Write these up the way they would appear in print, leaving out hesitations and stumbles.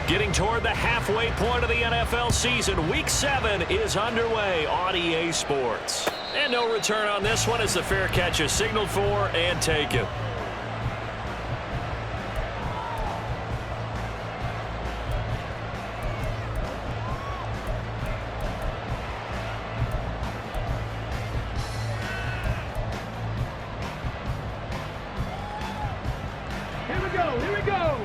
Getting toward the halfway point of the NFL season. Week 7 is underway on EA Sports. And no return on this one as the fair catch is signaled for and taken. Here we go.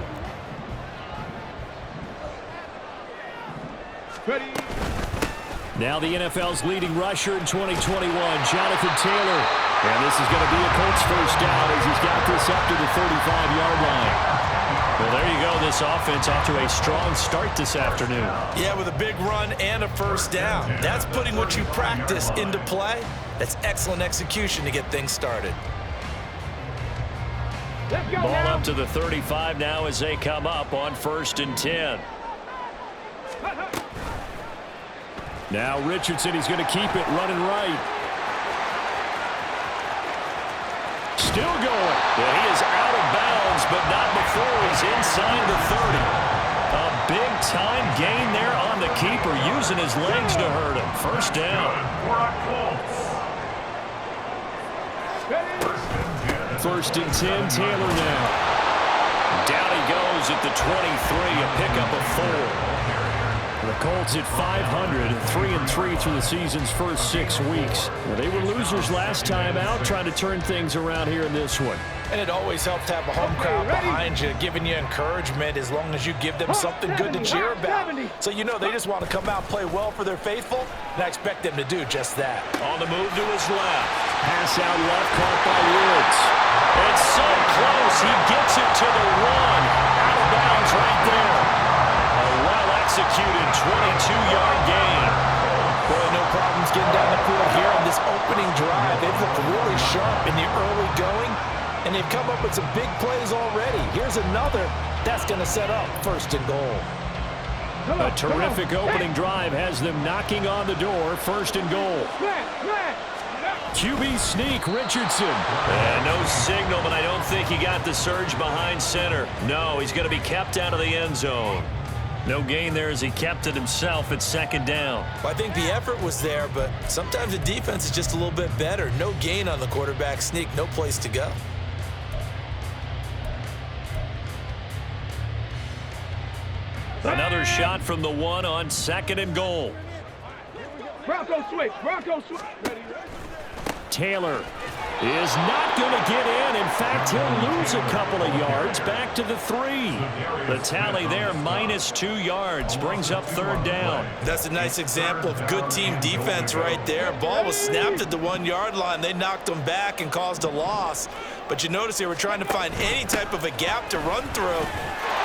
Ready. Now the NFL's leading rusher in 2021, Jonathan Taylor. And this is going to be a Colts first down as he's got this up to the 35-yard line. Well, there you go. This offense off to a strong start this afternoon. Yeah, with a big run and a first down. That's putting what you practice into play. That's excellent execution to get things started. Let's go Ball now. up to the 35 now as they come up on 1st and 10. Now Richardson, he's going to keep it running right. Still going. Yeah, he is out of bounds, but not before he's inside the 30. A big-time gain there on the keeper, using his legs to hurt him. First down. 1st and 10, Taylor now. Down he goes at the 23, a pickup of 4. The Colts at 500, 3-3 through the season's first 6 weeks. Well, they were losers last time out, trying to turn things around here in this one. And it always helps to have a home crowd behind you, giving you encouragement as long as you give them something good to cheer about. So you know they just want to come out and play well for their faithful, and I expect them to do just that. On the move to his left. Pass out left, caught by Woods. It's so close, he gets it to the 1. Out of bounds right there. A well-executed 22-yard gain. Boy, no problems getting down the field here on this opening drive. They've looked really sharp in the early going, and they've come up with some big plays already. Here's another that's going to set up 1st and goal. A terrific opening drive has them knocking on the door. 1st and goal. QB sneak, Richardson. No signal, but I don't think he got the surge behind center. No, he's going to be kept out of the end zone. No gain there as he kept it himself at 2nd down. Well, I think the effort was there, but sometimes the defense is just a little bit better. No gain on the quarterback sneak, no place to go. Another shot from the 1 on 2nd and goal. Bronco switch. Taylor is not going to get in. In fact, he'll lose a couple of yards back to the 3. The tally there, -2 yards, brings up 3rd down. That's a nice example of good team defense right there. Ball was snapped at the 1-yard line. They knocked him back and caused a loss. But you notice they were trying to find any type of a gap to run through.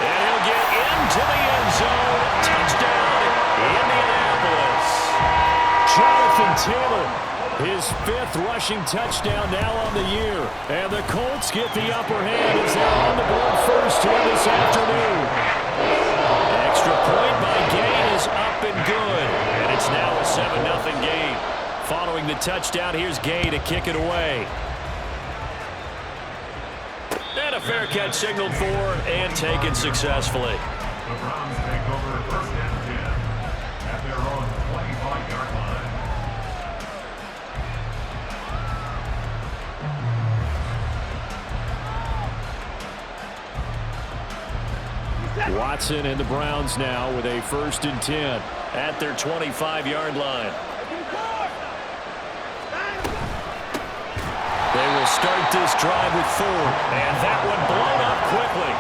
And he'll get into the end zone. Touchdown, Indianapolis. Jonathan Taylor. His 5th rushing touchdown now on the year. And the Colts get the upper hand as they're on the board first here this afternoon. An extra point by Gay is up and good. And it's now a 7-0 game. Following the touchdown, here's Gay to kick it away. And a fair catch signaled for and taken successfully. The Browns take over 1st and 10 at their own 25-yard line. Watson and the Browns now with a 1st and 10 at their 25-yard line. They will start this drive with 4, and that one blown up quickly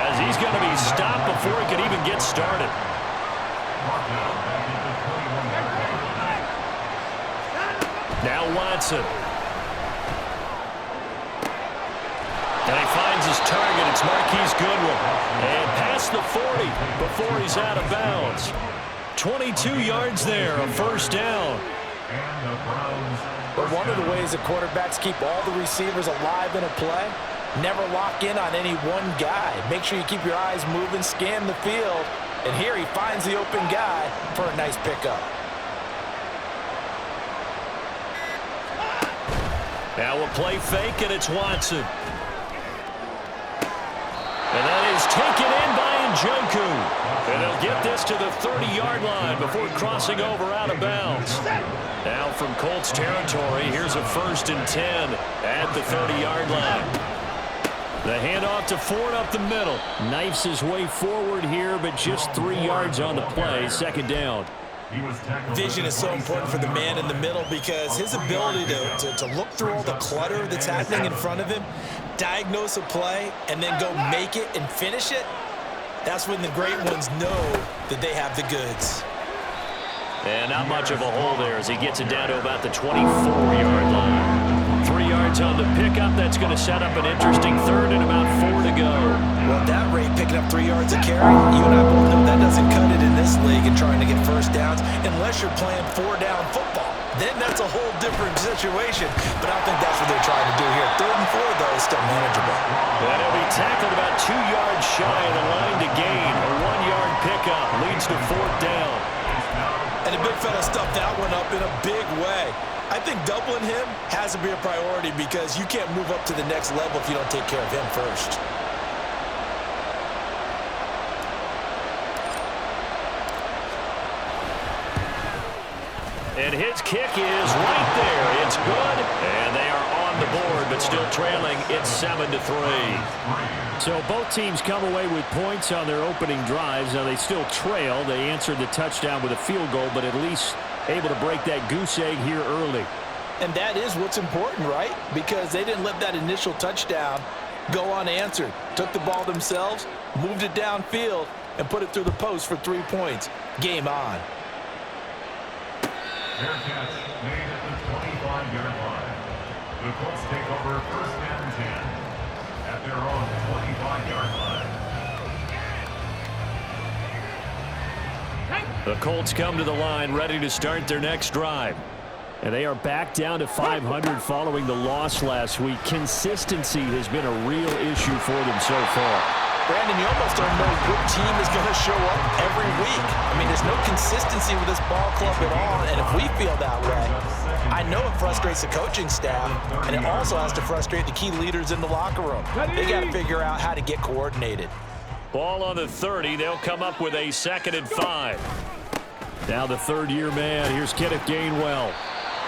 as he's going to be stopped before he can even get started. Now Watson. And he finds his target. It's Marquise Goodwin. And past the 40 before he's out of bounds. 22 yards there, a 1st down. But one of the ways that quarterbacks keep all the receivers alive in a play, never lock in on any one guy. Make sure you keep your eyes moving, scan the field. And here he finds the open guy for a nice pickup. Now a play fake, and it's Watson. And that is taken in by Njoku. And they'll get this to the 30-yard line before crossing over out of bounds. Now from Colts territory, here's a 1st and 10 at the 30-yard line. The handoff to Ford up the middle. Knifes his way forward here, but just 3 yards on the play. 2nd down. Vision is so important for the man in the middle because his ability to look through all the clutter that's happening in front of him, diagnose a play, and then go make it and finish it, that's when the great ones know that they have the goods. And not much of a hole there as he gets it down to about the 24-yard line. 3 yards on the pickup. That's going to set up an interesting 3rd and about 4 to go. Well, at that rate, picking up 3 yards a carry, you and I both know that doesn't cut it in this league and trying to get 1st downs unless you're playing 4-down football. Then that's a whole different situation. But I don't think that's what they're trying to do here. 3rd and 4, though, is still manageable. And he'll be tackled about 2 yards shy of the line to gain. A 1-yard pickup leads to 4th down. And the big fella stuffed that one up in a big way. I think doubling him has to be a priority because you can't move up to the next level if you don't take care of him first. And his kick is right there. It's good. And they are on the board, but still trailing. It's 7-3. So both teams come away with points on their opening drives. Now they still trail. They answered the touchdown with a field goal, but at least able to break that goose egg here early. And that is what's important, right? Because they didn't let that initial touchdown go unanswered. Took the ball themselves, moved it downfield, and put it through the post for 3 points. Game on. Fair catch made at the 25-yard line. The Colts take over 1st and 10 at their own 25-yard line. The Colts come to the line ready to start their next drive. And they are back down to 500 following the loss last week. Consistency has been a real issue for them so far. Brandon, you almost don't know what team is going to show up every week. I mean, there's no consistency with this ball club at all, and if we feel that way, I know it frustrates the coaching staff, and it also has to frustrate the key leaders in the locker room. They got to figure out how to get coordinated. Ball on the 30. They'll come up with a 2nd and 5. Now the 3rd-year man. Here's Kenneth Gainwell.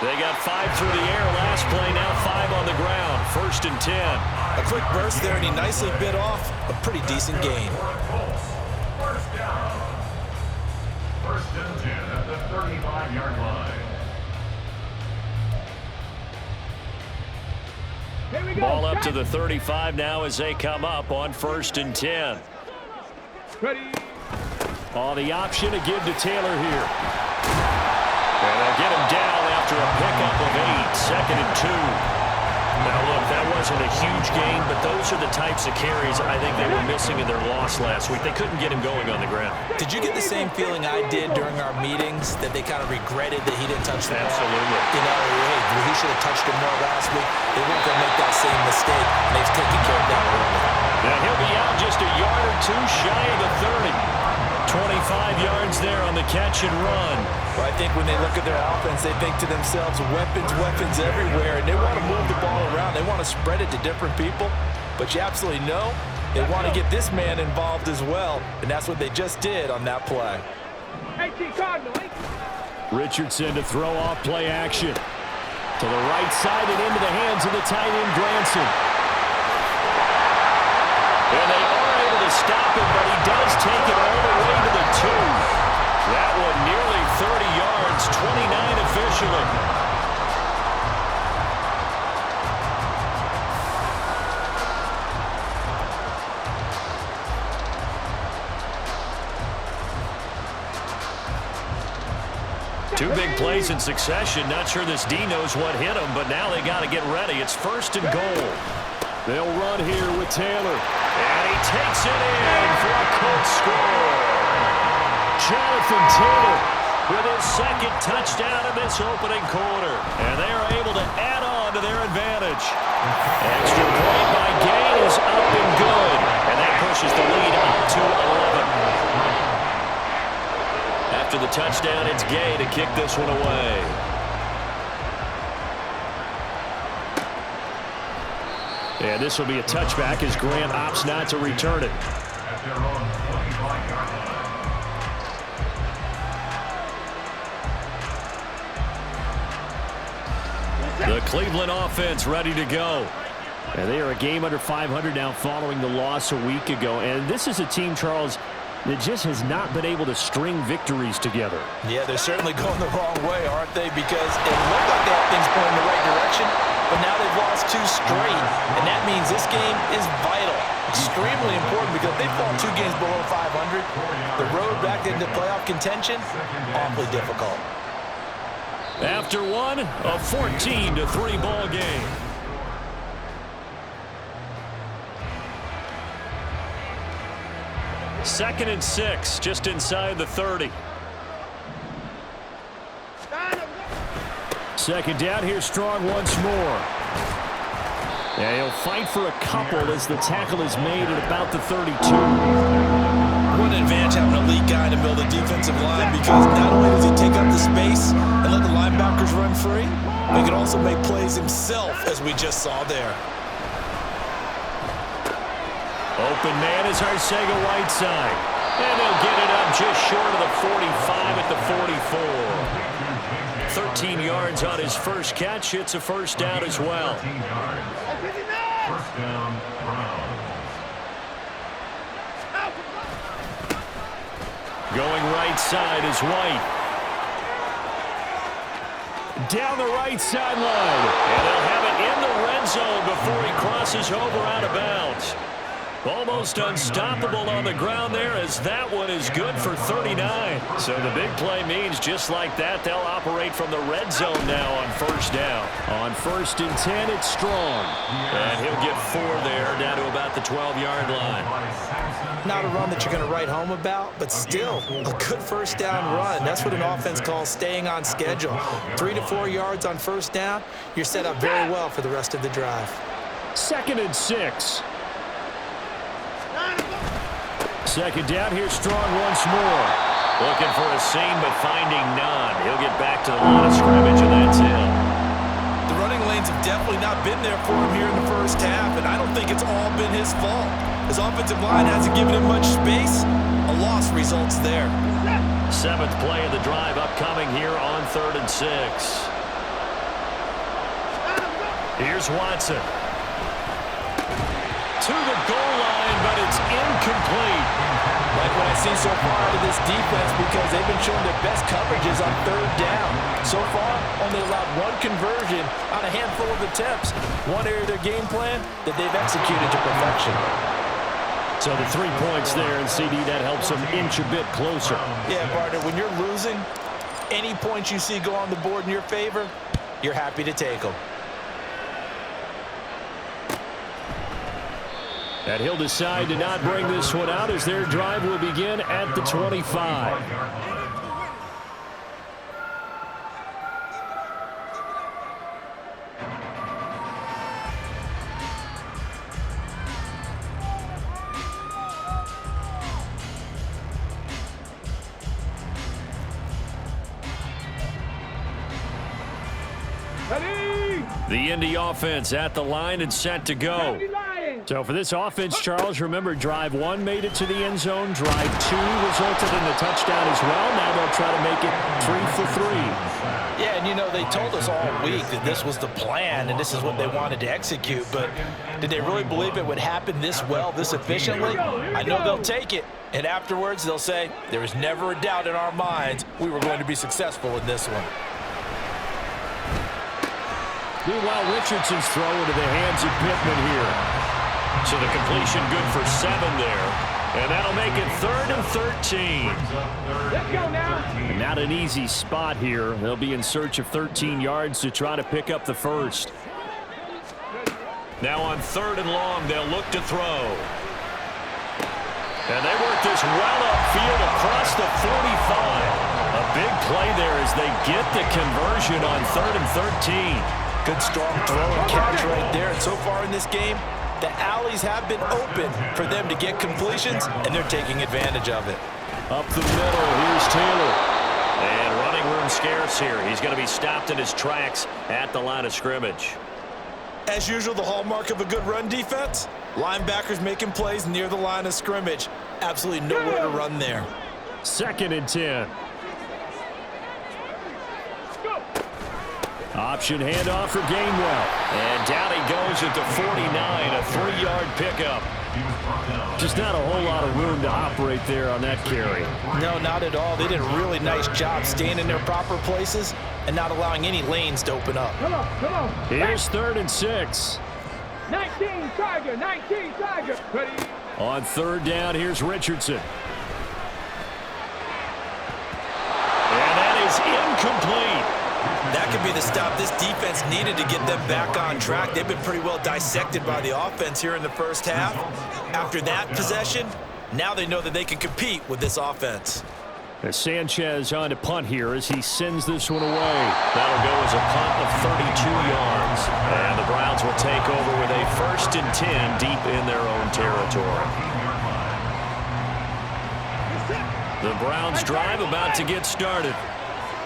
They got 5 through the air last play, now 5 on the ground. 1st and 10. A quick burst there, and he nicely bit off a pretty decent gain. 1st down. 1st and 10 at the 35-yard line. Here we go. Ball up to the 35 now as they come up on 1st and 10. Ready. Oh, the option to give to Taylor here. And they'll get him down after a pickup of 8. 2nd and 2. Now, look, that wasn't a huge gain, but those are the types of carries I think they were missing in their loss last week. They couldn't get him going on the ground. Did you get the same feeling I did during our meetings, that they kind of regretted that he didn't touch the ball? Absolutely. You know, hey, he should have touched him more last week. They weren't going to make that same mistake, and they've taken care of that early. Now, he'll be out just a yard or 2 shy of the 30. 25 yards there on the catch and run. Well, I think when they look at their offense, they think to themselves, weapons everywhere, and they want to move the ball around. They want to spread it to different people, but you absolutely know they want to get this man involved as well, and that's what they just did on that play. 18 Cardinal. Richardson to throw off play action. To the right side and into the hands of the tight end, Granson. And they are able to stop him, but he does take it all the way to the 2. That one nearly 30 yards, 29 officially. Two big plays in succession. Not sure this D knows what hit him, but now they got to get ready. It's 1st and goal. They'll run here with Taylor. And he takes it in for a Colts score. Jonathan Taylor with his 2nd touchdown in this opening quarter. And they are able to add on to their advantage. Extra point by Gay is up and good. And that pushes the lead up to 11. After the touchdown, it's Gay to kick this one away. And this will be a touchback as Grant opts not to return it. At their own 25-yard line. The Cleveland offense ready to go. And they are a game under 500 now following the loss a week ago. And this is a team, Charles, that just has not been able to string victories together. Yeah, they're certainly going the wrong way, aren't they? Because it looked like they had things going in the right direction, but now they've lost 2 straight. And that means this game is vital. Extremely important because they fall 2 games below 500. The road back into playoff contention, awfully difficult. After one, a 14-3 ball game. Second and 6, just inside the 30. Second down, here's Strong once more. And he'll fight for a couple as the tackle is made at about the 32. What an advantage having an elite guy to build a defensive line, because not only does he take up the space and let the linebackers run free, but he can also make plays himself, as we just saw there. Open man is Arcega-Whiteside. And they'll get it up just short of the 45 at the 44. 13 yards on his first catch. It's a first down as well. First down, Browns. Going right side is White. Down the right sideline. And they'll have it in the red zone before he crosses over out of bounds. Almost unstoppable on the ground there, as that one is good for 39. So the big play means just like that, they'll operate from the red zone now on first down. On 1st and 10, it's Strong. And he'll get 4 there, down to about the 12-yard line. Not a run that you're going to write home about, but still a good first down run. That's what an offense calls staying on schedule. 3 to 4 yards on first down, you're set up very well for the rest of the drive. Second and 6. Second down, here's Strong once more. Looking for a seam, but finding none. He'll get back to the line of scrimmage, and that's him. The running lanes have definitely not been there for him here in the first half, and I don't think it's all been his fault. His offensive line hasn't given him much space. A loss results there. 7th play of the drive upcoming here on 3rd and 6. Here's Watson. To the goal line, but it's incomplete. Like what I see so far out of this defense, because they've been showing their best coverages on 3rd down. So far, only allowed 1 conversion on a handful of attempts. One area of their game plan that they've executed to perfection. So the 3 points there, and CD, that helps them inch a bit closer. Yeah, partner, when you're losing, any points you see go on the board in your favor, you're happy to take them. And he'll decide to not bring this one out as their drive will begin at the 25. Ready? The Indy offense at the line and set to go. So for this offense, Charles, remember, drive 1 made it to the end zone. Drive 2 resulted in a touchdown as well. Now they'll try to make it 3 for 3. Yeah, and you know, they told us all week that this was the plan and this is what they wanted to execute, but did they really believe it would happen this well, this efficiently? I know they'll take it, and afterwards they'll say, there was never a doubt in our minds we were going to be successful in this one. Meanwhile, Richardson's throw into the hands of Pittman here. So the completion good for 7 there. And that'll make it 3rd and 13. Let's go now. Not an easy spot here. They'll be in search of 13 yards to try to pick up the first. Now on 3rd and long, they'll look to throw. And they work this well upfield across the 45. A big play there as they get the conversion on 3rd and 13. Good strong throw and catch right there. And so far in this game, the alleys have been open for them to get completions, and they're taking advantage of it. Up the middle, here's Taylor. And running room scarce here. He's going to be stopped in his tracks at the line of scrimmage. As usual, the hallmark of a good run defense, linebackers making plays near the line of scrimmage. Absolutely nowhere to run there. 2nd and 10. Option handoff for Gainwell. And down he goes at the 49, a 3-yard pickup. Just not a whole lot of room to operate there on that carry. No, not at all. They did a really nice job staying in their proper places and not allowing any lanes to open up. Come on. Here's 3rd and 6. 19 Tiger. Ready? On 3rd down, here's Richardson. And that is incomplete. That could be the stop this defense needed to get them back on track. They've been pretty well dissected by the offense here in the first half. After that possession, now they know that they can compete with this offense. As Sanchez on to punt here as he sends this one away. That'll go as a punt of 32 yards. And the Browns will take over with a 1st and 10 deep in their own territory. The Browns drive about to get started.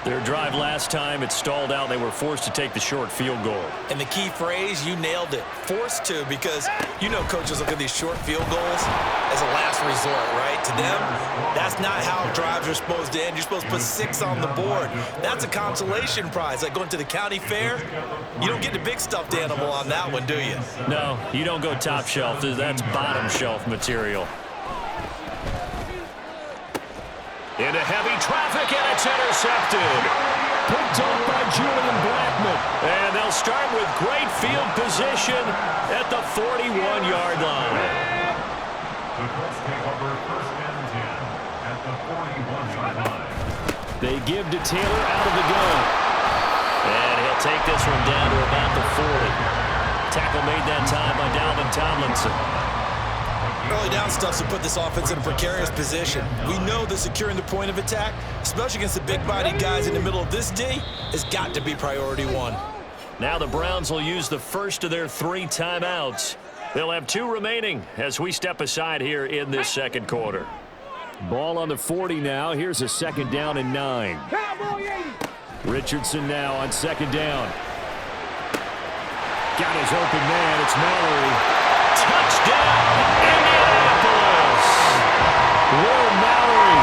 Their drive last time, it stalled out. They were forced to take the short field goal. And the key phrase, you nailed it. Forced to, because you know coaches look at these short field goals as a last resort, right? To them, that's not how drives are supposed to end. You're supposed to put 6 on the board. That's a consolation prize. Like going to the county fair, you don't get the big stuffed animal on that one, do you? No, you don't go top shelf. That's bottom shelf material. Into heavy traffic, and it's intercepted. Picked off by Julian Blackman. And they'll start with great field position at the 41-yard line. The Colts take over 1st and 10 at the 41-yard line. They give to Taylor out of the gun. And he'll take this one down to about the 40. Tackle made that time by Dalvin Tomlinson. Early down stuffs will put this offense in a precarious position. We know that securing the point of attack, especially against the big-bodied guys in the middle of this D, has got to be priority 1. Now the Browns will use the first of their 3 timeouts. They'll have 2 remaining as we step aside here in this 2nd quarter. Ball on the 40 now. Here's a 2nd down and 9. Richardson now on 2nd down. Got his open man. It's Mallory. Touchdown, Indianapolis! Will Mallory,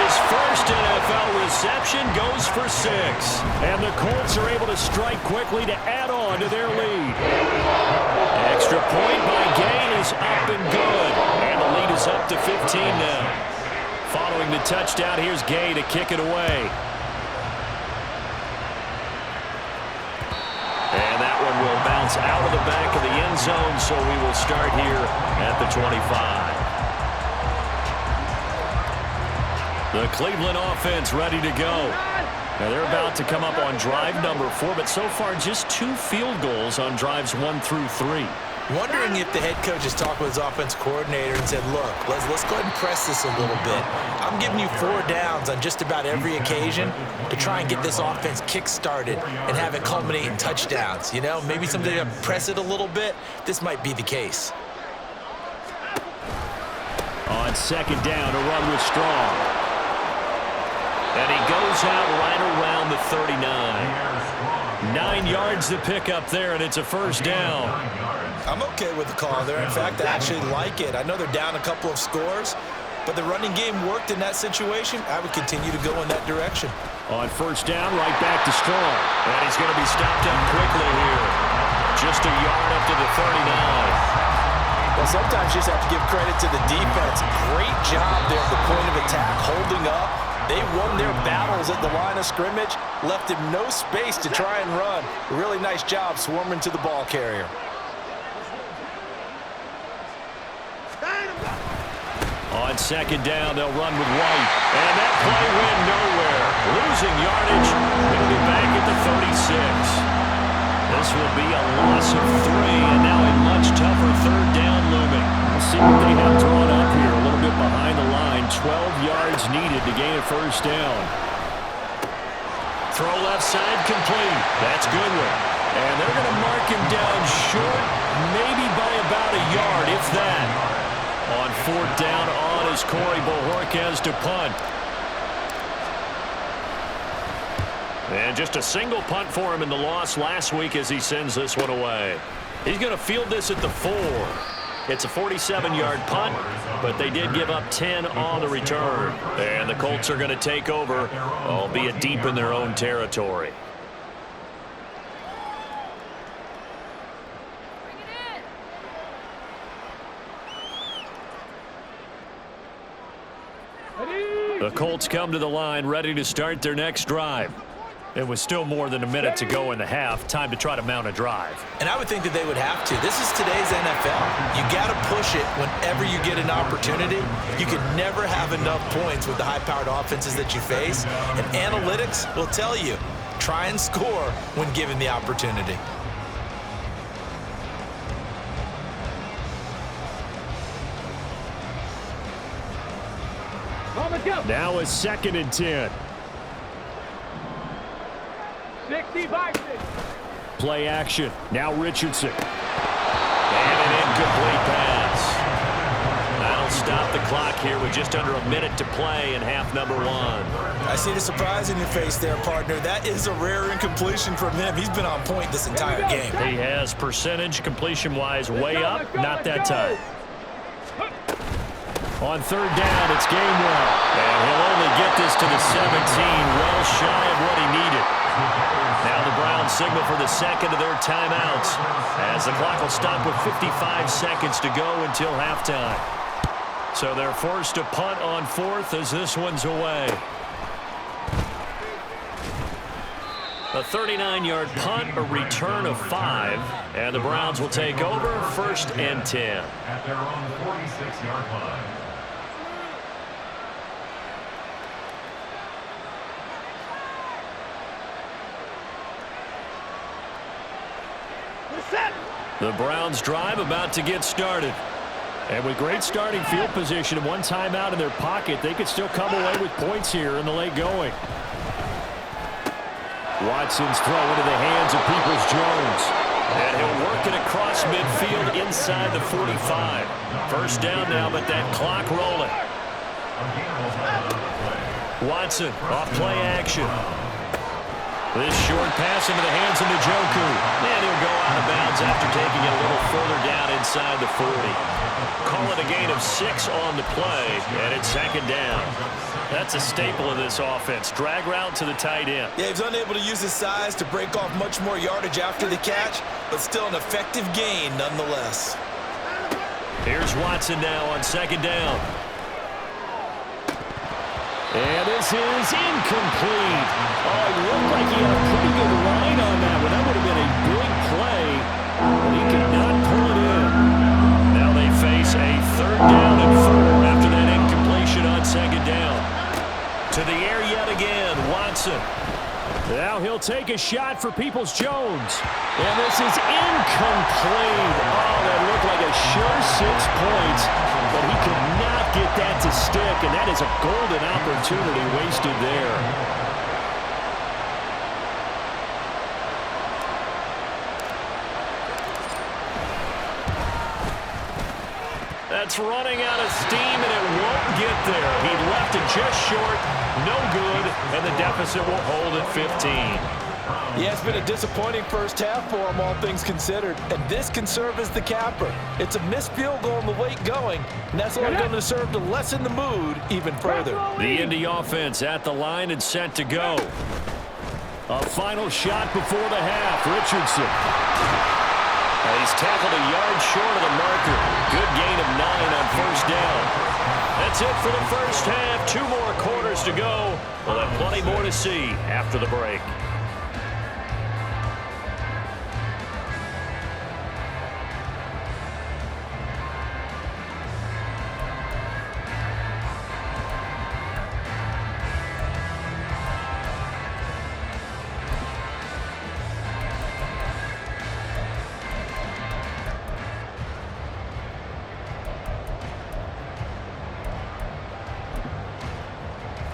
his first NFL reception, goes for 6. And the Colts are able to strike quickly to add on to their lead. Extra point by Gain is up and good. And the lead is up to 15 now. Following the touchdown, here's Gay to kick it away. And that one will bounce out of the back of the end zone, so we will start here at the 25. The Cleveland offense ready to go. Now they're about to come up on drive number 4, but so far just 2 field goals on drives 1 through 3. Wondering if the head coach has talked with his offense coordinator and said, look, let's go ahead and press this a little bit. I'm giving you 4 downs on just about every occasion to try and get this offense kick-started and have it culminate in touchdowns. You know, maybe someday to press it a little bit. This might be the case. On 2nd down, a run with Strong. And he goes out right around the 39. 9 yards to pick up there, and it's a 1st down. I'm okay with the call there. In fact, I actually like it. I know they're down a couple of scores, but the running game worked in that situation. I would continue to go in that direction. On 1st down, right back to Strong. And he's going to be stopped up quickly here. Just a yard up to the 39. Well, sometimes you just have to give credit to the defense. Great job there at the point of attack, holding up. They won their battles at the line of scrimmage, left him no space to try and run. Really nice job swarming to the ball carrier. On 2nd down, they'll run with White. And that play went nowhere. Losing yardage. It'll be back at the 36. This will be a loss of 3, and now a much tougher 3rd down looming. We'll see what they have drawn up here. A little bit behind the line. 12 yards needed to gain a 1st down. Throw left side complete. That's Goodwin. And they're going to mark him down short, maybe by about a yard, if that. On 4th down on is Corey Bojorquez to punt. And just a single punt for him in the loss last week as he sends this one away. He's going to field this at the 4. It's a 47-yard punt, but they did give up 10 on the return. And the Colts are going to take over, albeit deep in their own territory. The Colts come to the line ready to start their next drive. It was still more than a minute to go in the half. Time to try to mount a drive. And I would think that they would have to. This is today's NFL. You got to push it whenever you get an opportunity. You can never have enough points with the high-powered offenses that you face. And analytics will tell you, try and score when given the opportunity. Now a 2nd and 10. 65. Play action. Now Richardson. And an incomplete pass. That'll stop the clock here with just under a minute to play in half number 1. I see the surprise in your face there, partner. That is a rare incompletion from him. He's been on point this entire game. He has percentage completion-wise way up. Not that time. On 3rd down, it's Gainwell. And he'll only get this to the 17, well shy of what he needed. Now the Browns signal for the 2nd of their timeouts, as the clock will stop with 55 seconds to go until halftime. So they're forced to punt on 4th as this one's away. A 39-yard punt, a return of 5, and the Browns will take over 1st and 10. At their own 46-yard line. The Browns drive about to get started. And with great starting field position and one timeout in their pocket, they could still come away with points here in the late going. Watson's throw into the hands of Peoples-Jones. And he'll work it across midfield inside the 45. 1st down now, but that clock rolling. Watson off play action. This short pass into the hands of Njoku. And he'll go out of bounds after taking it a little further down inside the 40. Call it a gain of 6 on the play, and it's 2nd down. That's a staple of this offense. Drag route to the tight end. Yeah, he's unable to use his size to break off much more yardage after the catch, but still an effective gain nonetheless. Here's Watson now on 2nd down. And this is incomplete. Oh, it looked like he had a pretty good line on that one. That would have been a big play, but he could not pull it in. Now they face a 3rd down and 4 after that incompletion on 2nd down. To the air yet again, Watson. Now he'll take a shot for Peoples-Jones. And this is incomplete. Oh, that looked like a sure 6 points, but he could not get that to stick, and that is a golden opportunity wasted there. That's running out of steam, and it won't get there. He left it just short, no good, and the deficit will hold at 15. Yeah, it's been a disappointing first half for him, all things considered. And this can serve as the capper. It's a missed field goal in the late going, and that's only going to serve to lessen the mood even further. The Indy offense at the line and set to go. A final shot before the half. Richardson. He's tackled a yard short of the marker. Good gain of 9 on 1st down. That's it for the first half. 2 more quarters to go. We'll have plenty more to see after the break.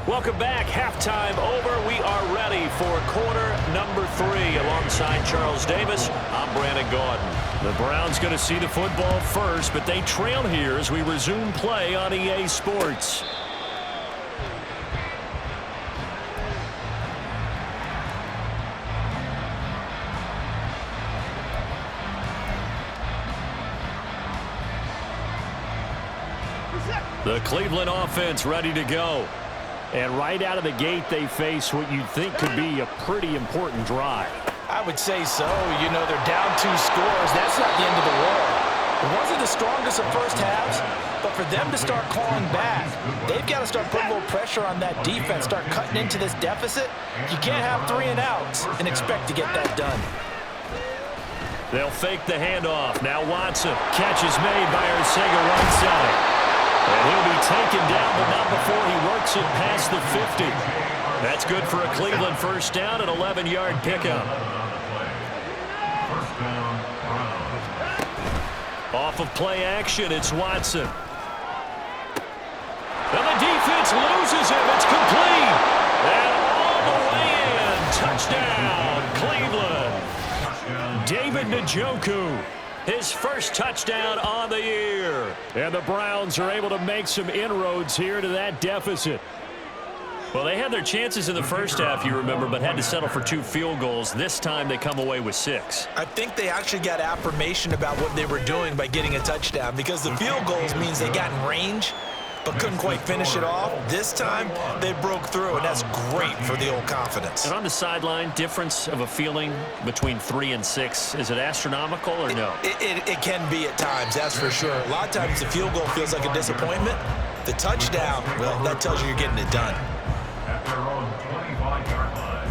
Welcome back. Halftime over. We are ready for quarter number 3. Alongside Charles Davis, I'm Brandon Gaudin. The Browns going to see the football first, but they trail here as we resume play on EA Sports. The Cleveland offense ready to go. And right out of the gate, they face what you'd think could be a pretty important drive. I would say so. You know, they're down 2 scores. That's not the end of the world. It wasn't the strongest of first halves, but for them to start clawing back, they've got to start putting a little pressure on that defense, start cutting into this deficit. You can't have 3 and outs and expect to get that done. They'll fake the handoff. Now Watson. Catch is made by Arcega right side. And he'll be taken down, but not before he works it past the 50. That's good for a Cleveland first down, an 11-yard pickup. Off of play action, it's Watson. And the defense loses him. It's complete. And all the way in. Touchdown, Cleveland. David Njoku, his first touchdown on the year. And the Browns are able to make some inroads here to that deficit. Well, they had their chances in the first half, you remember, but had to settle for 2 field goals. This time they come away with 6. I think they actually got affirmation about what they were doing by getting a touchdown, because the field goals means they got in range but couldn't quite finish it off. This time they broke through, and that's great for the old confidence. And on the sideline, difference of a feeling between 3 and 6, is it astronomical or no? It can be at times, that's for sure. A lot of times the field goal feels like a disappointment. The touchdown, well, that tells you you're getting it done. At their own 25-yard line.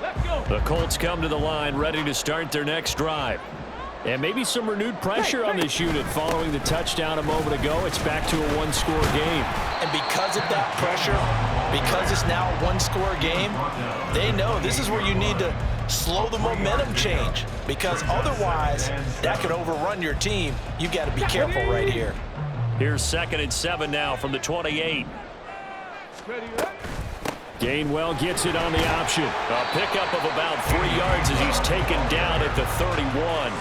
Let's go. The Colts come to the line ready to start their next drive. And maybe some renewed pressure on this unit following the touchdown a moment ago. It's back to a 1-score game. And because of that pressure, because it's now a 1-score game, they know this is where you need to slow the momentum change, because otherwise that could overrun your team. You've got to be careful right here. Here's 2nd and 7 now from the 28. Gainwell gets it on the option. A pickup of about 3 yards as he's taken down at the 31.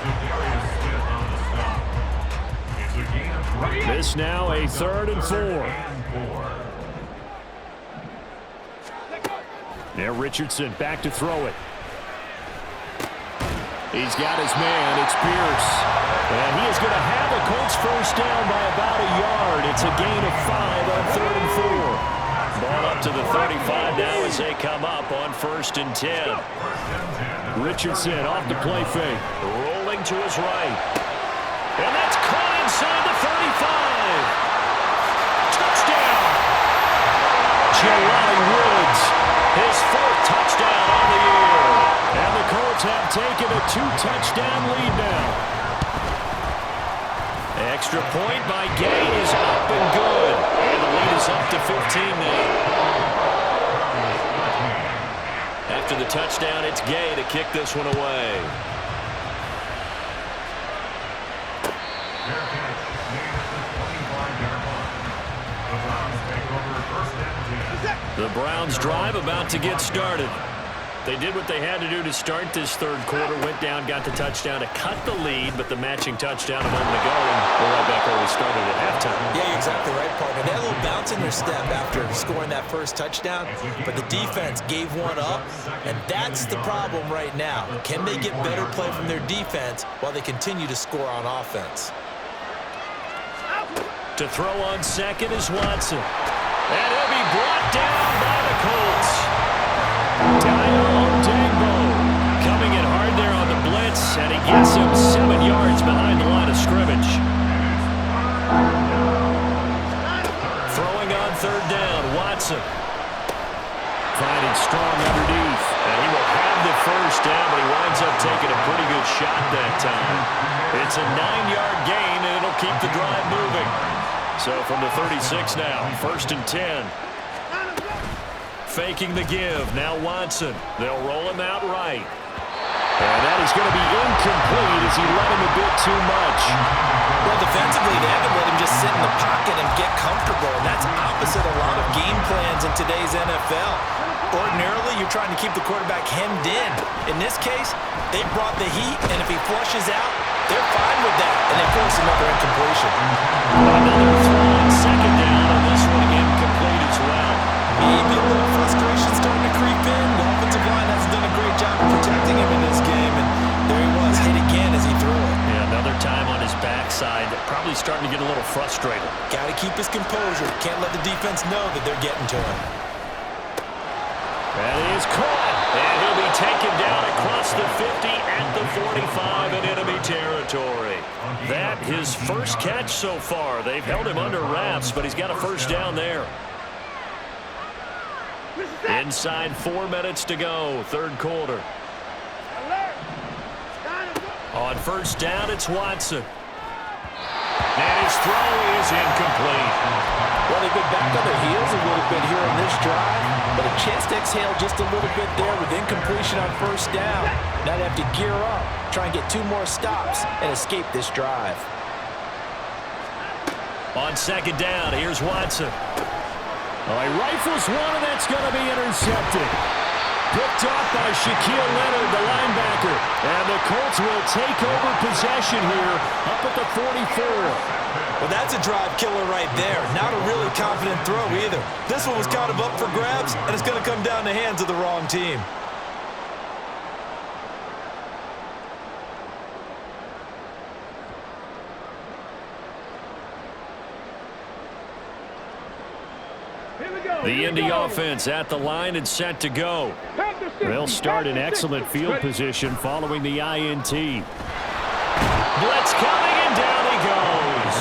This now a 3rd and 4. Now Richardson back to throw it. He's got his man. It's Pierce. And he is going to have a Colts first down by about a yard. It's a gain of 5 on 3rd and 4. Ball up to the 35 now as they come up on 1st and 10. Richardson off the play fake. Rolling to his right. And that's caught inside the 35. Touchdown. Jelani Woods, his 4th touchdown on the year. And the Colts have taken a 2-touchdown lead now. Extra point by Gay is up and good. And the lead is up to 15 now. After the touchdown, it's Gay to kick this one away. The Browns drive about to get started. They did what they had to do to start this 3rd quarter, went down, got the touchdown to cut the lead, but the matching touchdown a moment ago, and we're right back where we started at halftime. Yeah, you're exactly right, partner. They had a little bounce in their step after scoring that first touchdown, but the defense gave one up, and that's the problem right now. Can they get better play from their defense while they continue to score on offense? To throw on 2nd is Watson. And he'll be brought down by the Colts. Dagbo coming in hard there on the blitz, and he gets him 7 yards behind the line of scrimmage. Throwing on 3rd down, Watson. Finding strong underneath, and he will have the first down, but he winds up taking a pretty good shot that time. It's a 9-yard gain, and it'll keep the drive moving. So from the 36 now, 1st and 10. Faking the give. Now Watson. They'll roll him out right. And that is going to be incomplete as he let him a bit too much. Well, defensively, they haven't let him just sit in the pocket and get comfortable, and that's opposite a lot of game plans in today's NFL. Ordinarily, you're trying to keep the quarterback hemmed in. In this case, they brought the heat, and if he flushes out, they're fine with that, and they force another incompletion. Another throw on 2nd down, and this one incomplete as well. Maybe a little frustration starting to creep in. The offensive line has done a great job of protecting him in this game, and there he was, hit again as he threw it. Yeah, another time on his back, backside, probably starting to get a little frustrated. Got to keep his composure. Can't let the defense know that they're getting to him. That is caught, and he'll be taken down across the 50 at the 45 in enemy territory. That his first catch so far. They've held him under wraps, but he's got a first down there. Inside 4 minutes to go, third quarter. On first down, it's Watson. And his throw is incomplete. Well, they've been back on their heels a little bit here on this drive, but a chance to exhale just a little bit there with incompletion on first down. Now they have to gear up, try and get 2 more stops, and escape this drive. On second down, here's Watson. Oh, he rifles one, and that's going to be intercepted. Picked off by Shaquille Leonard, the linebacker. And the Colts will take over possession here up at the 44. Well, that's a drive killer right there. Not a really confident throw either. This one was kind of up for grabs, and it's going to come down the hands of the wrong team. The Indy offense at the line and set to go. They'll start in excellent field position following the INT. Blitz coming, and down he goes.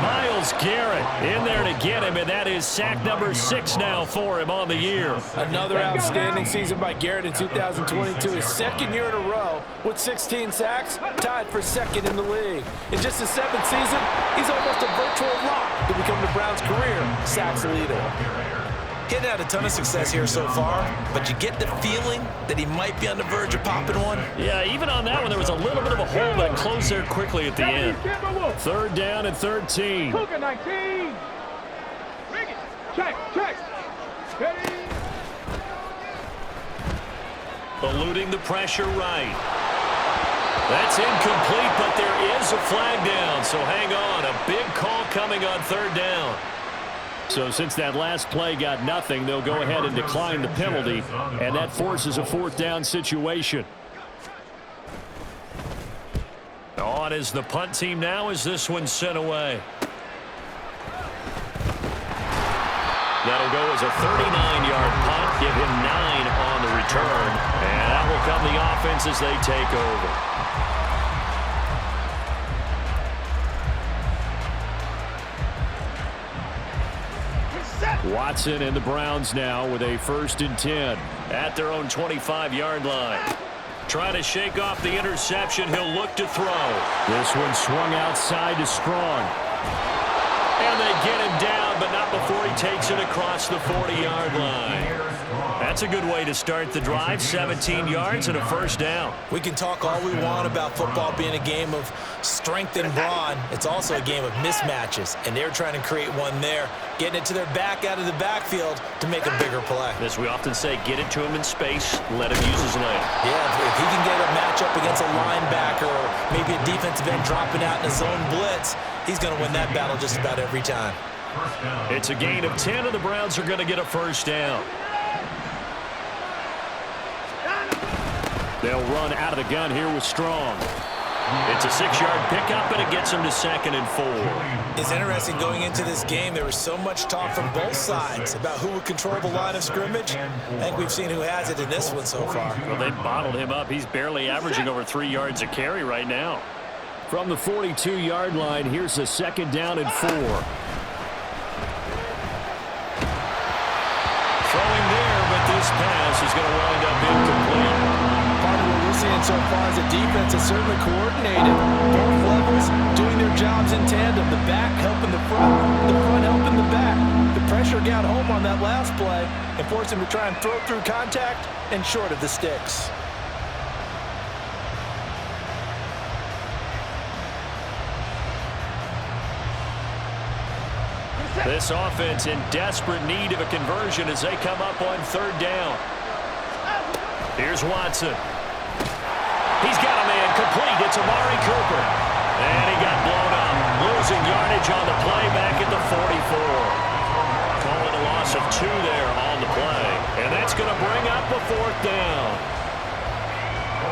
Myles Garrett in there to get him, and that is sack number 6 now for him on the year. Another outstanding season by Garrett in 2022. His second year in a row with 16 sacks, tied for second in the league. In just his 7th season, he's almost a virtual lock to become the Browns' career sacks leader. Getting had a ton of success here so far, but you get the feeling that he might be on the verge of popping one. Yeah, even on that one, there was a little bit of a hole, but it closed there quickly at the end. Third down and 13. Cougar 19. Bring it. Check. Ready. Eluding the pressure right. That's incomplete, but there is a flag down, so hang on. A big call coming on third down. So since that last play got nothing, they'll go ahead and decline the penalty, and that forces a 4th down situation. On is the punt team now as this one's sent away. That'll go as a 39-yard punt, give him 9 on the return, and that will come the offense as they take over. Watson and the Browns now with a 1st and 10 at their own 25-yard line. Trying to shake off the interception. He'll look to throw. This one swung outside to Strong. And they get him down, but not before he takes it across the 40-yard line. That's a good way to start the drive. 17 yards and a first down. We can talk all we want about football being a game of strength and brawn. It's also a game of mismatches, and they're trying to create one there, getting it to their back out of the backfield to make a bigger play. As we often say, get it to him in space, let him use his leg. Yeah, if he can get a matchup against a linebacker or maybe a defensive end dropping out in a zone blitz, he's going to win that battle just about every time. It's a gain of 10, and the Browns are going to get a first down. They'll run out of the gun here with Strong. It's a 6-yard pickup, and it gets him to 2nd and 4. It's interesting going into this game. There was so much talk from both sides about who would control the line of scrimmage. I think we've seen who has it in this one so far. Well, they bottled him up. He's barely averaging over 3 yards a carry right now. From the 42-yard line, here's a 2nd down and 4. Throwing there, but this pass is going to wind up incomplete. Part of what we're seeing so far is the defense is certainly coordinated. Both levels doing their jobs in tandem. The back helping the front helping the back. The pressure got home on that last play and forced him to try and throw through contact and short of the sticks. This offense in desperate need of a conversion as they come up on 3rd down. Here's Watson. He's got a man complete. It's Amari Cooper. And he got blown up. Losing yardage on the play back at the 44. Calling a loss of 2 there on the play. And that's going to bring up a 4th down.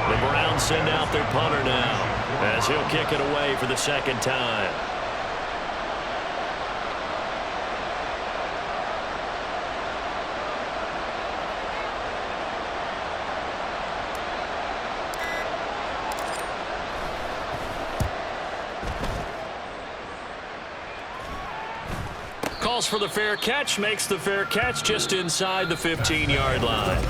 The Browns send out their punter now. as he'll kick it away for the second time. Calls for the fair catch, makes the fair catch just inside the 15-yard line.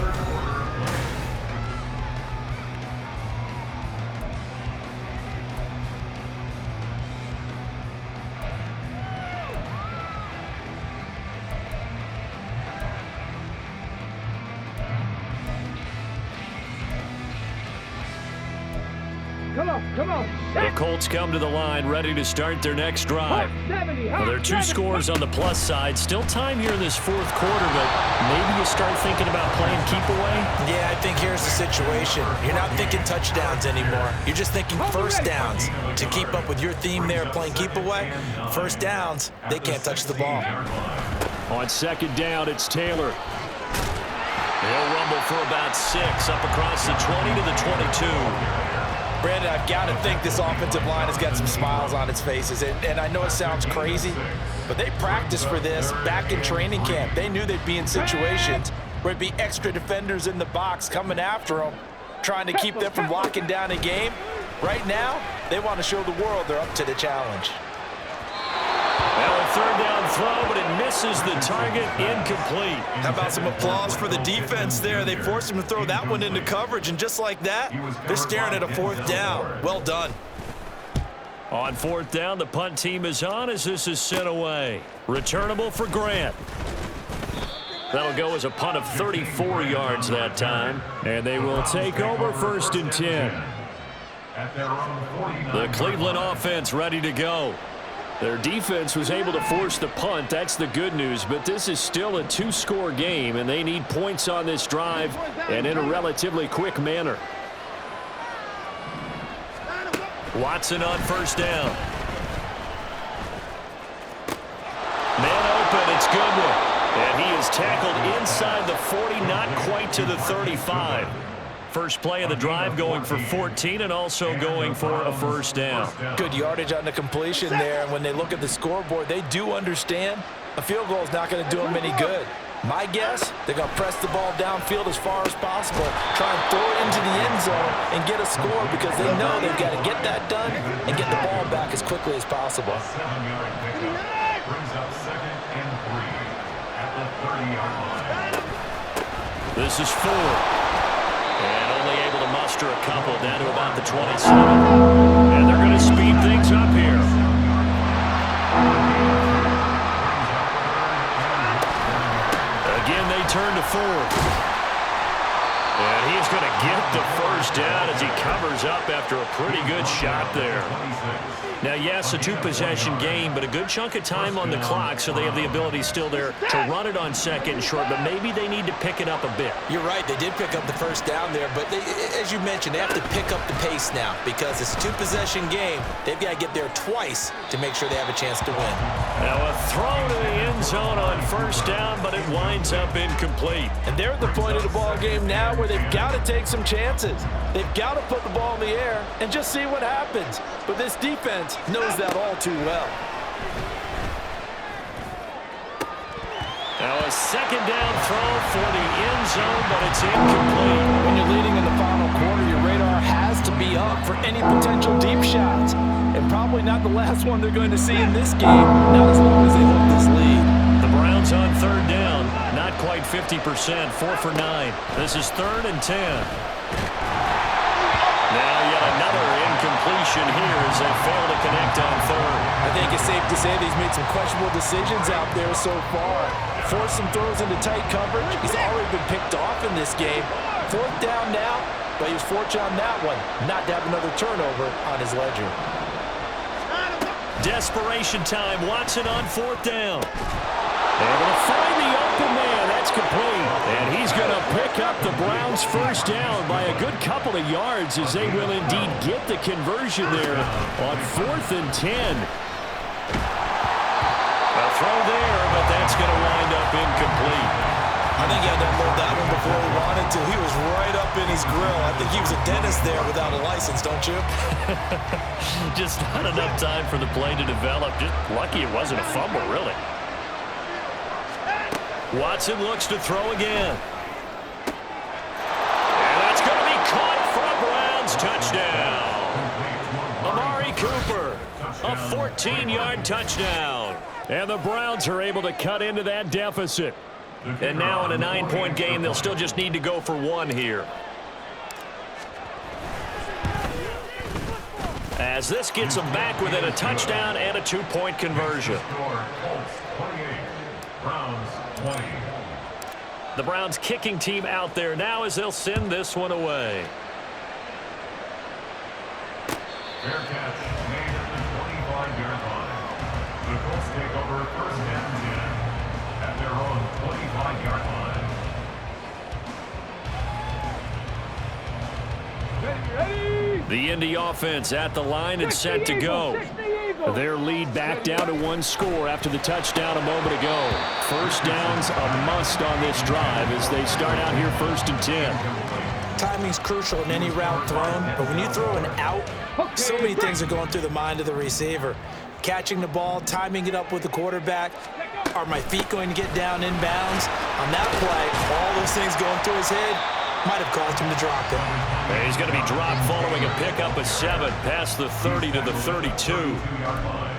Come on. The Colts come to the line ready to start their next drive. Well, there are 2 scores on the plus side. Still time here in this fourth quarter, but maybe you start thinking about playing keep away? Yeah, I think here's the situation. You're not thinking touchdowns anymore. You're just thinking first downs. To keep up with your theme there, playing keep away, first downs, they can't touch the ball. On second down, it's Taylor. They'll rumble for about 6 up across the 20 to the 22. Brandon, I've got to think this offensive line has got some smiles on its faces. And I know it sounds crazy, but they practiced for this back in training camp. They knew they'd be in situations where there'd be extra defenders in the box coming after them, trying to keep them from locking down a game. Right now, they want to show the world they're up to the challenge. Well, a third down throw, but it misses the target, incomplete. How about some applause for the defense there? They forced him to throw that one into coverage, and just like that, they're staring at a fourth down. Well done. On fourth down, the punt team is on as this is sent away. Returnable for Grant. That'll go as a punt of 34 yards that time, and they will take over 1st and 10. The Cleveland offense ready to go. Their defense was able to force the punt. That's the good news, but this is still a 2-score game, and they need points on this drive and in a relatively quick manner. Watson on first down. Man open, it's Goodwin. And he is tackled inside the 40, not quite to the 35. First play of the drive going for 14 and also going for a first down. Good yardage on the completion there. And when they look at the scoreboard, they do understand a field goal is not going to do them any good. My guess, they're going to press the ball downfield as far as possible, try and throw it into the end zone and get a score because they know they've got to get that done and get the ball back as quickly as possible. This is Ford. And only able to muster a couple down to about the 27. And they're going to speed things up here. Again, they turn to Ford. And he's going to get the first down as he covers up after a pretty good shot there. Now, yes, a 2-possession game, but a good chunk of time on the clock, so they have the ability still there to run it on second and short, but maybe they need to pick it up a bit. You're right. They did pick up the first down there, but as you mentioned, they have to pick up the pace now because it's a 2-possession game. They've got to get there twice to make sure they have a chance to win. Now, a throw to the end zone on first down, but it winds up incomplete. And they're at the point of the ball game now where they've got to take some chances. They've got to put the ball in the air and just see what happens. But this defense knows that all too well. Now a second down throw for the end zone, but it's incomplete. When you're leading in the final quarter, your radar has to be up for any potential deep shots. And probably not the last one they're going to see in this game, not as long as they hold this lead. The Browns on third down, not quite 50%, 4 for 9. This is 3rd and 10. Now yet another incompletion here as they fail to connect on third. I think it's safe to say that he's made some questionable decisions out there so far. Forced some throws into tight coverage. He's already been picked off in this game. 4th down now, but he was fortunate on that one not to have another turnover on his ledger. Desperation time. Watson on 4th down. Able to find the open man. That's complete. And he's going to pick up the Browns' first down by a good couple of yards as they will indeed get the conversion there on 4th and 10. A throw there, but that's going to wind up incomplete. I think he had to unload that one before he wanted to. He was right up in his grill. I think he was a dentist there without a license, don't you? Just not enough time for the play to develop. Just lucky it wasn't a fumble, really. Watson looks to throw again. And that's going to be caught for a Browns touchdown. Amari Cooper, a 14-yard touchdown. And the Browns are able to cut into that deficit. And now in a 9-point game, they'll still just need to go for one here. As this gets them back within a touchdown and a 2-point conversion. The Browns kicking team out there now as they'll send this one away. Fair catch made at the 25-yard line. The Colts take over first and 10 at their own 25-yard line. Ready? The Indy offense at the line and set to go. Their lead back down to 1 score after the touchdown a moment ago. First down's a must on this drive as they start out here 1st and 10. Timing's crucial in any route thrown, but when you throw an out, so many things are going through the mind of the receiver. Catching the ball, timing it up with the quarterback. Are my feet going to get down inbounds? On that play, all those things going through his head might have caused him to drop it. And he's going to be dropped following a pickup of 7 past the 30 to the 32.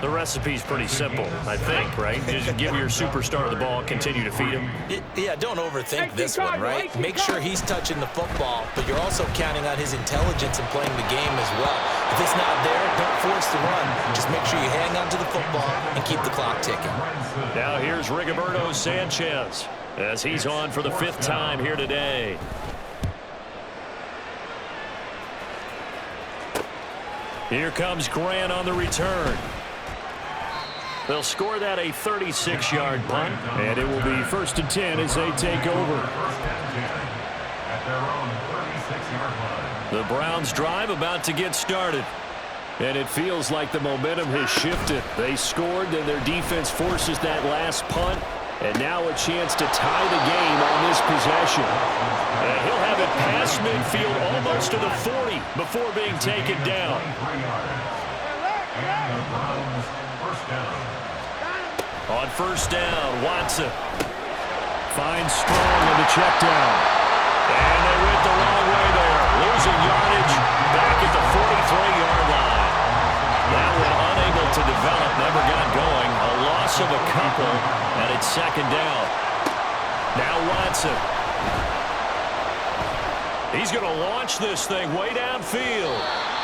The recipe's pretty simple, I think, right? Just give your superstar the ball, continue to feed him. Yeah, don't overthink this one, right? Make sure he's touching the football, but you're also counting on his intelligence and playing the game as well. If it's not there, don't force the run. Just make sure you hang on to the football and keep the clock ticking. Now here's Rigoberto Sanchez as he's on for the 5th time here today. Here comes Grant on the return. They'll score that a 36-yard punt, and it will be 1st and 10 as they take over. The Browns drive about to get started. And it feels like the momentum has shifted. They scored, then their defense forces that last punt. And now a chance to tie the game on this possession. And he'll have it past midfield almost to the 40 before being taken down. On 1st down, Watson finds Strong in the check down. And they went the wrong way there. Losing yardage back at the 43-yard line. That one unable to develop, never got going. A loss of a couple, and it's 2nd down. Now Watson. He's going to launch this thing way downfield.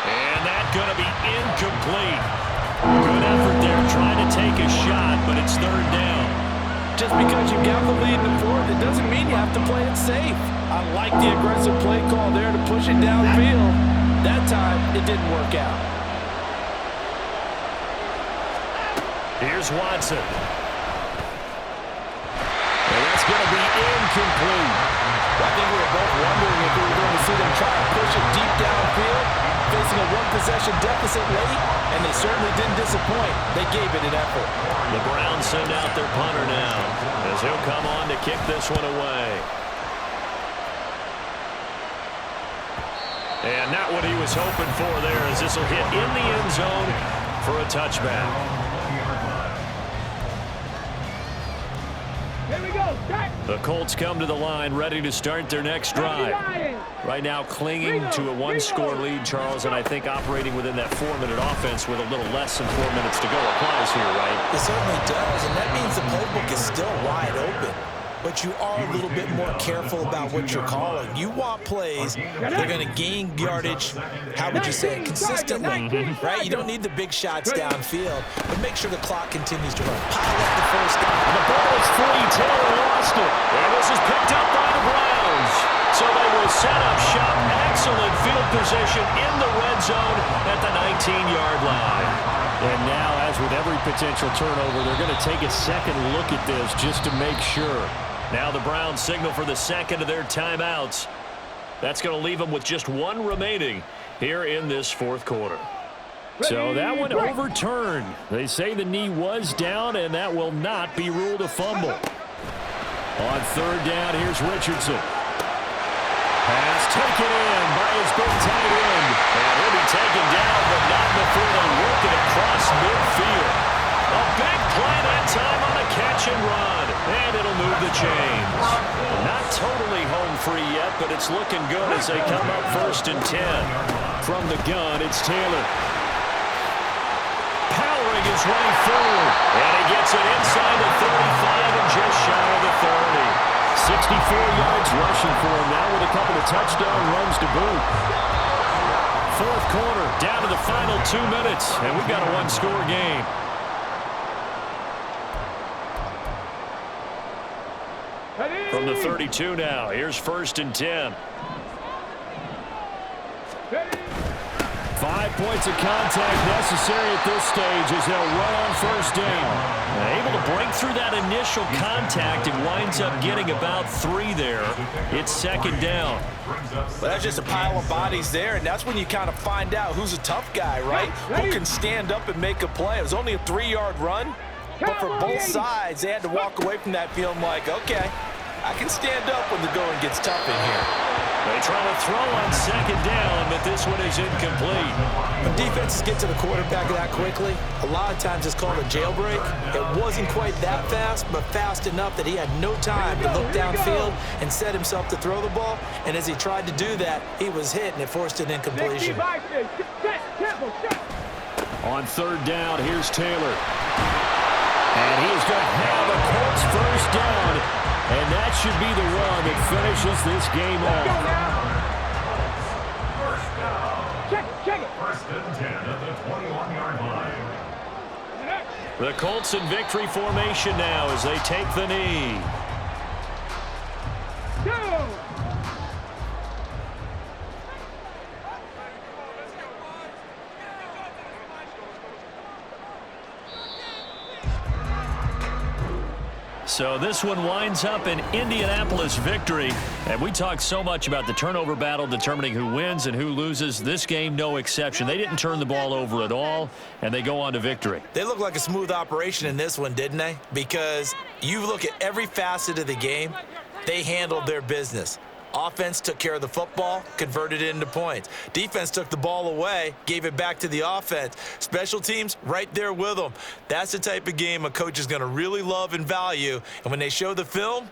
And that's going to be incomplete. Good effort there trying to take a shot, but it's 3rd down. Just because you've got the lead in the 4th, it doesn't mean you have to play it safe. I like the aggressive play call there to push it downfield. That time, it didn't work out. Here's Watson. And that's going to be incomplete. I think we were both wondering if we were going to see them try to push it deep downfield, facing a 1-possession deficit late, and they certainly didn't disappoint. They gave it an effort. The Browns send out their punter now as he'll come on to kick this one away. And not what he was hoping for there as this will hit in the end zone for a touchback. Here we go. Jack. The Colts come to the line ready to start their next drive. Right now clinging to a 1-score lead, Charles, and I think operating within that 4-minute offense with a little less than 4 minutes to go applies here, right? It certainly does, and that means the playbook is still wide open. But you are a little bit more careful about what you're calling. You want plays that are going to gain yardage, how would you say it, consistently, right? You don't need the big shots downfield, but make sure the clock continues to run. Pile up the 1st down. The ball is free. Taylor lost it. And this is picked up by the Browns. So they will set up shop. Excellent field position in the red zone at the 19-yard line. And now, as with every potential turnover, they're going to take a second look at this just to make sure. Now the Browns signal for the 2nd of their timeouts. That's going to leave them with just 1 remaining here in this 4th quarter. So that one overturned. They say the knee was down, and that will not be ruled a fumble. On third down, here's Richardson. Pass taken in by his big tight end. And he'll be taken down, but not before they work it across midfield. A big play that time on a catch and run. And it'll move the chains. Not totally home free yet, but it's looking good as they come up 1st and 10. From the gun, it's Taylor. Powering his way forward. And he gets it inside the 35 and just shy of the 30. 64 yards rushing for him now with a couple of touchdown runs to boot. Fourth quarter, down to the final 2 minutes, and we've got a one-score game. From the 32 now, here's 1st and 10. 5 points of contact necessary at this stage as they'll run on 1st down. Able to break through that initial contact and winds up getting about 3 there. It's 2nd down. But that's just a pile of bodies there, and that's when you kind of find out who's a tough guy, right? Who can stand up and make a play. It was only a 3-yard run, but for both sides, they had to walk away from that feeling like, okay, I can stand up when the going gets tough in here. They try to throw on 2nd down, but this one is incomplete. When defenses get to the quarterback that quickly, a lot of times it's called a jailbreak. It wasn't quite that fast, but fast enough that he had no time to look downfield and set himself to throw the ball. And as he tried to do that, he was hit, and it forced an incompletion. On 3rd down, here's Taylor. And he's going to have a Colts 1st down. And that should be the run that finishes this game off. Check it. 1st and 10 at the 21-yard line. The Colts in victory formation now as they take the knee. Go. So this one winds up an Indianapolis victory. And we talked so much about the turnover battle determining who wins and who loses. This game, no exception. They didn't turn the ball over at all, and they go on to victory. They look like a smooth operation in this one, didn't they? Because you look at every facet of the game, they handled their business. Offense took care of the football, converted it into points. Defense took the ball away, gave it back to the offense. Special teams, right there with them. That's the type of game a coach is going to really love and value. And when they show the film,